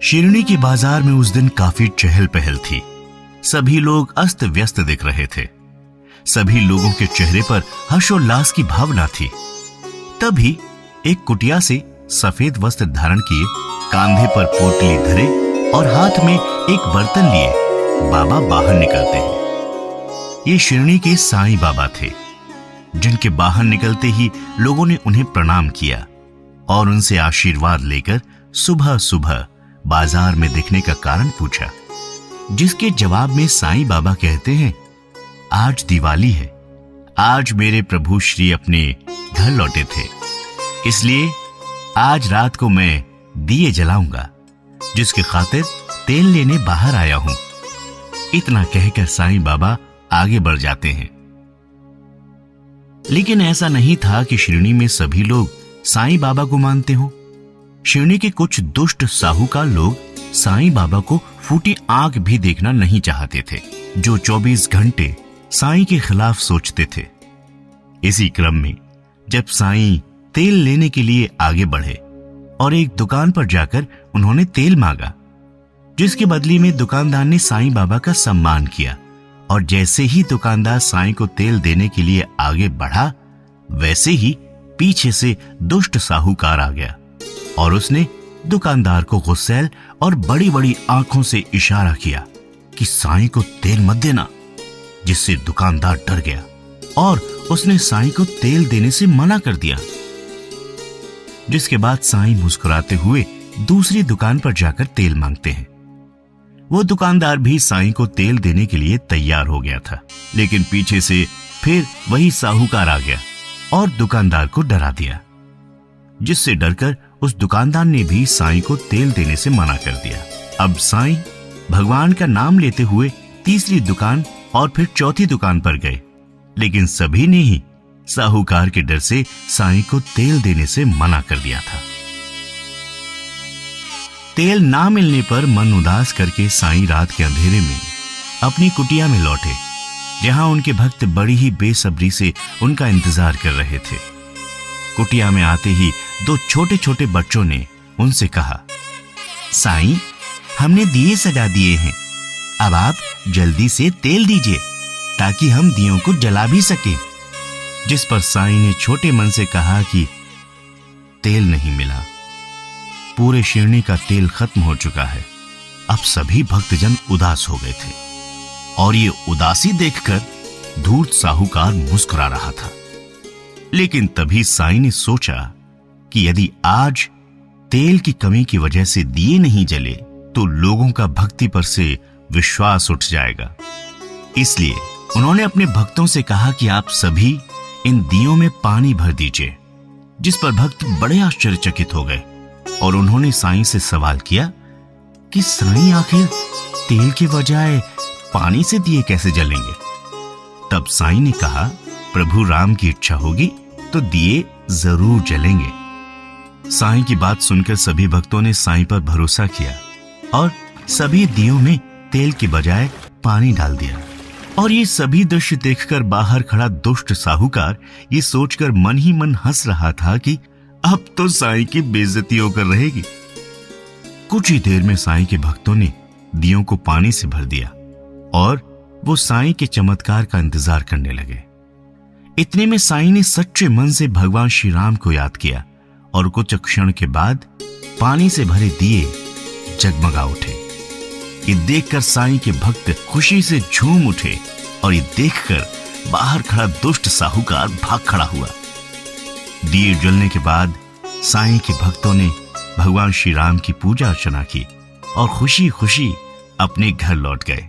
शिरडी के बाजार में उस दिन काफी चहल पहल थी। सभी लोग अस्त व्यस्त दिख रहे थे। सभी लोगों के चेहरे पर हर्षोल्लास की भावना थी। तभी एक कुटिया से सफेद वस्त्र धारण किए, कांधे पर पोटली धरे और हाथ में एक बर्तन लिए बाबा बाहर निकलते हैं। ये शिरडी के साईं बाबा थे, जिनके बाहर निकलते ही लोगों ने उन्हें प्रणाम किया और उनसे आशीर्वाद लेकर सुबह सुबह बाजार में दिखने का कारण पूछा, जिसके जवाब में साईं बाबा कहते हैं, आज दिवाली है। आज मेरे प्रभु श्री अपने घर लौटे थे, इसलिए आज रात को मैं दिए जलाऊंगा, जिसके खातिर तेल लेने बाहर आया हूं। इतना कहकर साईं बाबा आगे बढ़ जाते हैं। लेकिन ऐसा नहीं था कि शिरडी में सभी लोग साईं बाबा को मानते हो। शिरडी के कुछ दुष्ट साहूकार लोग साईं बाबा को फूटी आंख भी देखना नहीं चाहते थे, जो 24 घंटे साईं के खिलाफ सोचते थे। इसी क्रम में जब साईं तेल लेने के लिए आगे बढ़े और एक दुकान पर जाकर उन्होंने तेल मांगा, जिसके बदले में दुकानदार ने साईं बाबा का सम्मान किया। और जैसे ही दुकानदार साईं को तेल देने के लिए आगे बढ़ा, वैसे ही पीछे से दुष्ट साहूकार आ गया और उसने दुकानदार को गुस्सैल और बड़ी बड़ी आंखों से इशारा किया कि साईं को तेल मत देना, जिससे दुकानदार डर गया और उसने साईं को तेल देने से मना कर दिया। जिसके बाद साईं मुस्कुराते हुए दूसरी दुकान पर जाकर तेल मांगते हैं। वो दुकानदार भी साईं को तेल देने के लिए तैयार हो गया था, लेकिन पीछे से फिर वही साहूकार आ गया और दुकानदार को डरा दिया, जिससे डरकर उस दुकानदार ने भी साईं को तेल देने से मना कर दिया। अब साईं भगवान का नाम लेते हुए तीसरी दुकान और फिर चौथी दुकान पर गए, लेकिन सभी ने ही साहूकार के डर से साईं को तेल देने से मना कर दिया था। तेल ना मिलने पर मन उदास करके साईं रात के अंधेरे में अपनी कुटिया में लौटे, जहां उनके भक्त बड़ी ही बेसब्री से उनका इंतजार कर रहे थे। कुटिया में आते ही दो छोटे छोटे बच्चों ने उनसे कहा, साईं, हमने दिए सजा दिए हैं, अब आप जल्दी से तेल दीजिए ताकि हम दियों को जला भी सकें। जिस पर साईं ने छोटे मन से कहा कि तेल नहीं मिला, पूरे शिरडी का तेल खत्म हो चुका है। अब सभी भक्तजन उदास हो गए थे और ये उदासी देखकर धूर्त साहूकार मुस्कुरा रहा था। लेकिन तभी साईं ने सोचा कि यदि आज तेल की कमी की वजह से दिए नहीं जले तो लोगों का भक्ति पर से विश्वास उठ जाएगा। इसलिए उन्होंने अपने भक्तों से कहा कि आप सभी इन दियों में पानी भर दीजिए। जिस पर भक्त बड़े आश्चर्यचकित हो गए और उन्होंने साईं से सवाल किया कि साईं, आखिर तेल के बजाय पानी से दिए कैसे जलेंगे? तब साईं ने कहा, प्रभु राम की इच्छा होगी तो दिए जरूर जलेंगे। साईं की बात सुनकर सभी भक्तों ने साईं पर भरोसा किया और सभी दियों में तेल के बजाय पानी डाल दिया। और ये सभी दृश्य देखकर बाहर खड़ा दुष्ट साहूकार ये सोचकर मन ही मन हंस रहा था कि अब तो साईं की बेइज्जती होकर रहेगी। कुछ ही देर में साईं के भक्तों ने दियों को पानी से भर दिया और वो साईं के चमत्कार का इंतजार करने लगे। इतने में साईं ने सच्चे मन से भगवान श्री राम को याद किया और कुछ क्षण के बाद पानी से भरे दिए जगमगा उठे। ये देखकर साईं के भक्त खुशी से झूम उठे और ये देखकर बाहर खड़ा दुष्ट साहूकार भाग खड़ा हुआ। दिए जलने के बाद साईं के भक्तों ने भगवान श्री राम की पूजा अर्चना की और खुशी खुशी अपने घर लौट गए।